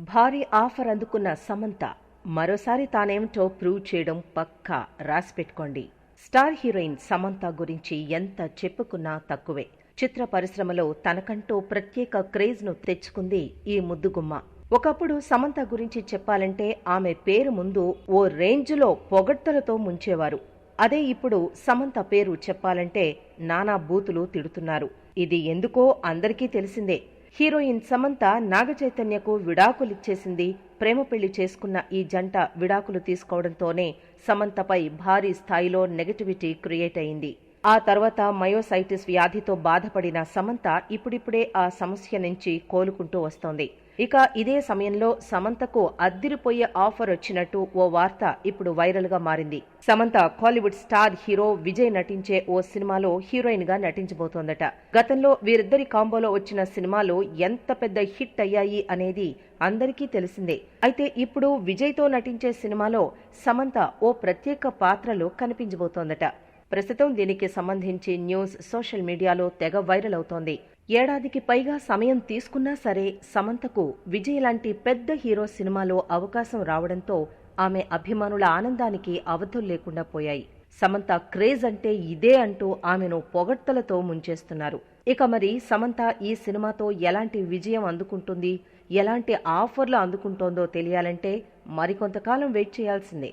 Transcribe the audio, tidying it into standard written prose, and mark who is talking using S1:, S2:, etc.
S1: భారీ ఆఫర్ అందుకున్న సమంత మరోసారి తానేమిటో ప్రూవ్ చేయడం పక్కా రాసిపెట్టుకోండి. స్టార్ హీరోయిన్ సమంత గురించి ఎంత చెప్పుకున్నా తక్కువే. చిత్ర పరిశ్రమలో తనకంటూ ప్రత్యేక క్రేజ్ ను తెచ్చుకుంది ఈ ముద్దుగుమ్మ. ఒకప్పుడు సమంత గురించి చెప్పాలంటే ఆమె పేరు ముందు ఓ రేంజ్లో పొగడ్తలతో ముంచేవారు. అదే ఇప్పుడు సమంత పేరు చెప్పాలంటే నానా బూతులు తిడుతున్నారు. ఇది ఎందుకో అందరికీ తెలిసిందే. హీరోయిన్ సమంత నాగచైతన్యకు విడాకులిచ్చేసింది. ప్రేమ పెళ్లి చేసుకున్న ఈ జంట విడాకులు తీసుకోవడంతోనే సమంతపై భారీ స్థాయిలో నెగటివిటీ క్రియేట్ అయింది. ఆ తర్వాత మయోసైటిస్ వ్యాధితో బాధపడిన సమంత ఇప్పుడిప్పుడే ఆ సమస్య నుంచి కోలుకుంటూ వస్తోంది. ఇక ఇదే సమయంలో సమంతకు అద్దిరిపోయే ఆఫర్ వచ్చినట్టు ఓ వార్త ఇప్పుడు వైరల్ గా మారింది. సమంత కాలీవుడ్ స్టార్ హీరో విజయ్ నటించే ఓ సినిమాలో హీరోయిన్ గా నటించబోతోందట. గతంలో వీరిద్దరి కాంబోలో వచ్చిన సినిమాలు ఎంత పెద్ద హిట్ అయ్యాయి అనేది అందరికీ తెలిసిందే. అయితే ఇప్పుడు విజయ్ తో నటించే సినిమాలో సమంత ఓ ప్రత్యేక పాత్రలో కనిపించబోతోందట. ప్రస్తుతం దీనికి సంబంధించి న్యూస్ సోషల్ మీడియాలో తెగ వైరల్ అవుతోంది. ఏడాదికి పైగా సమయం తీసుకున్నా సరే సమంతకు విజయ్ లాంటి పెద్ద హీరో సినిమాలో అవకాశం రావడంతో ఆమె అభిమానుల ఆనందానికి అవధులు లేకుండా పోయాయి. సమంత క్రేజ్ అంటే ఇదే అంటూ ఆమెను పొగడ్తలతో ముంచేస్తున్నారు. ఇక మరి సమంత ఈ సినిమాతో ఎలాంటి విజయం అందుకుంటుంది, ఎలాంటి ఆఫర్లు అందుకుంటోందో తెలియాలంటే మరికొంతకాలం వెయిట్ చేయాల్సిందే.